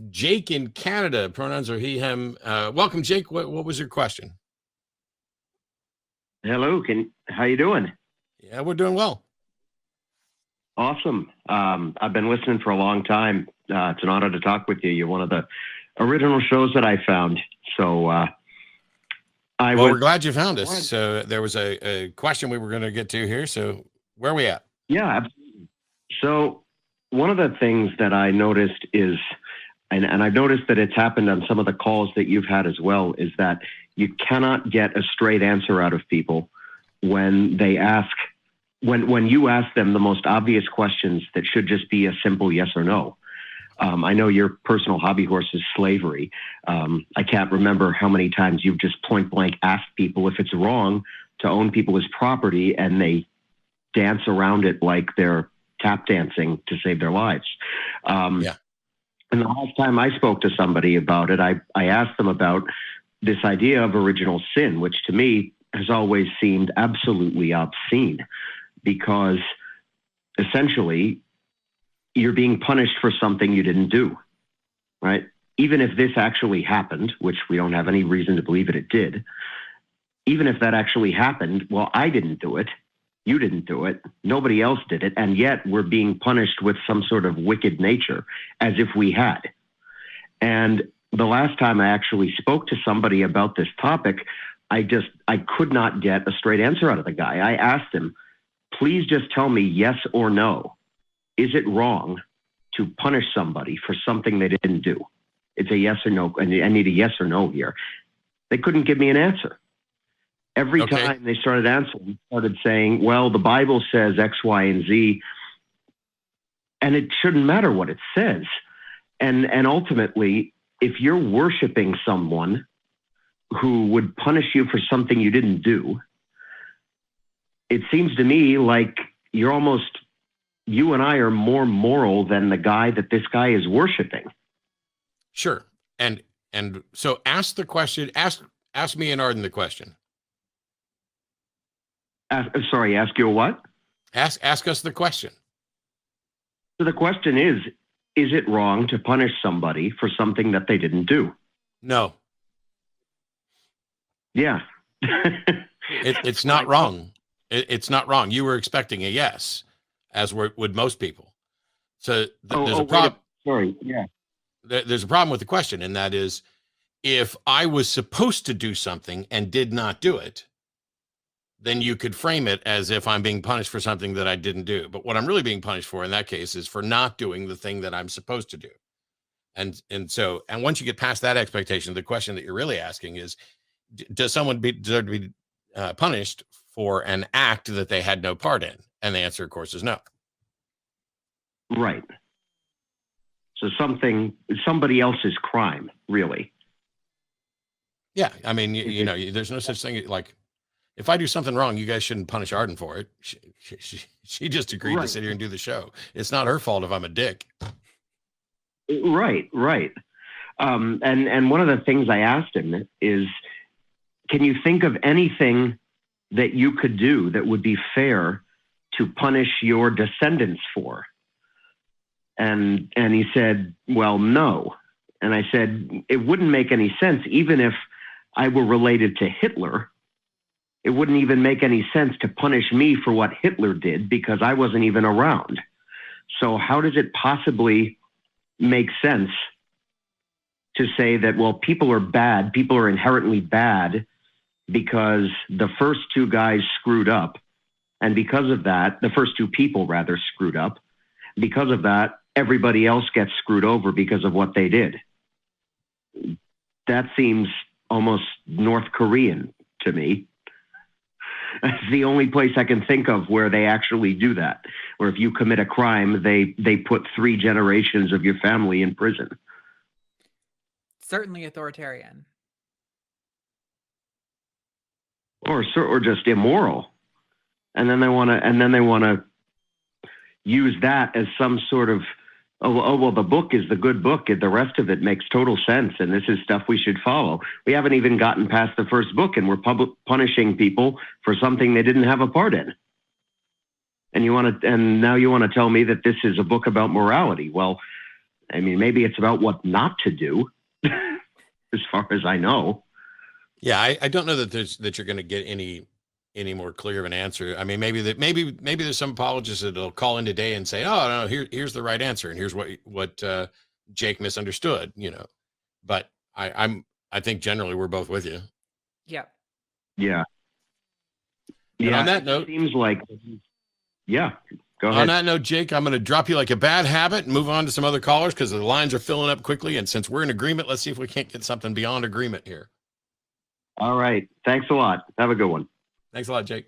Jake in Canada, pronouns are he, him. Welcome, Jake. What was your question? Hello, how you doing? Yeah, we're doing well. Awesome. I've been listening for a long time. It's an honor to talk with you. You're one of the original shows that I found. So we're glad you found us. So there was a question we were going to get to here. So where are we at? Yeah, absolutely. So one of the things that I noticed is, and I've noticed that it's happened on some of the calls that you've had as well, is that you cannot get a straight answer out of people when they ask, when you ask them the most obvious questions that should just be a simple yes or no. I know your personal hobby horse is slavery. I can't remember how many times you've just point blank asked people if it's wrong to own people as property, and they dance around it like they're tap dancing to save their lives. Yeah. And the last time I spoke to somebody about it, I asked them about this idea of original sin, which to me has always seemed absolutely obscene, because essentially you're being punished for something you didn't do, right? Even if this actually happened, which we don't have any reason to believe it did, even if that actually happened, well, I didn't do it. You didn't do it. Nobody else did it. And yet we're being punished with some sort of wicked nature as if we had. And the last time I actually spoke to somebody about this topic, I could not get a straight answer out of the guy. I asked him, please just tell me yes or no. Is it wrong to punish somebody for something they didn't do? It's a yes or no. I need a yes or no here. They couldn't give me an answer. Every time they started answering, started saying, well, the Bible says X, Y, and Z, and it shouldn't matter what it says. And ultimately, if you're worshiping someone who would punish you for something you didn't do, it seems to me like you and I are more moral than the guy that this guy is worshiping. Sure. And so ask the question, ask me and Arden the question. Sorry, ask you what? Ask us the question. So the question is it wrong to punish somebody for something that they didn't do? No. Yeah. It's not wrong. It's not wrong. You were expecting a yes, as would most people. So there's a problem. Sorry. Yeah. There's a problem with the question, and that is, if I was supposed to do something and did not do it, then you could frame it as if I'm being punished for something that I didn't do. But what I'm really being punished for in that case is for not doing the thing that I'm supposed to do. And once you get past that expectation, the question that you're really asking is, does someone deserve to be punished for an act that they had no part in? And the answer, of course, is no. Right. So somebody else's crime, really. Yeah. I mean, there's no such thing like, if I do something wrong, you guys shouldn't punish Arden for it. She just agreed to sit here and do the show. It's not her fault if I'm a dick. Right. And one of the things I asked him is, can you think of anything that you could do that would be fair to punish your descendants for? And he said, well, no. And I said, it wouldn't make any sense. Even if I were related to Hitler, it wouldn't even make any sense to punish me for what Hitler did, because I wasn't even around. So how does it possibly make sense to say that, well, people are bad, people are inherently bad because the first two guys screwed up, and because of that, the first two people rather screwed up. Because of that, everybody else gets screwed over because of what they did. That seems almost North Korean to me. That's the only place I can think of where they actually do that. Or if you commit a crime, they put 3 generations of your family in prison. Certainly authoritarian. Or just immoral. And then they want to use that as some sort of, oh, well, the book is the good book, and the rest of it makes total sense, and this is stuff we should follow. We haven't even gotten past the first book, and we're punishing people for something they didn't have a part in. And now you want to tell me that this is a book about morality. Well, I mean, maybe it's about what not to do, as far as I know. Yeah, I don't know that you're going to get any more clear of an answer. I mean, maybe there's some apologists that'll call in today and say, "Oh no, here's the right answer, and here's what Jake misunderstood." But I think generally we're both with you. Yep. Yeah. And Yeah. on that note, it seems like, yeah. Go ahead. On that note, Jake, I'm going to drop you like a bad habit and move on to some other callers because the lines are filling up quickly. And since we're in agreement, let's see if we can't get something beyond agreement here. All right. Thanks a lot. Have a good one. Thanks a lot, Jake.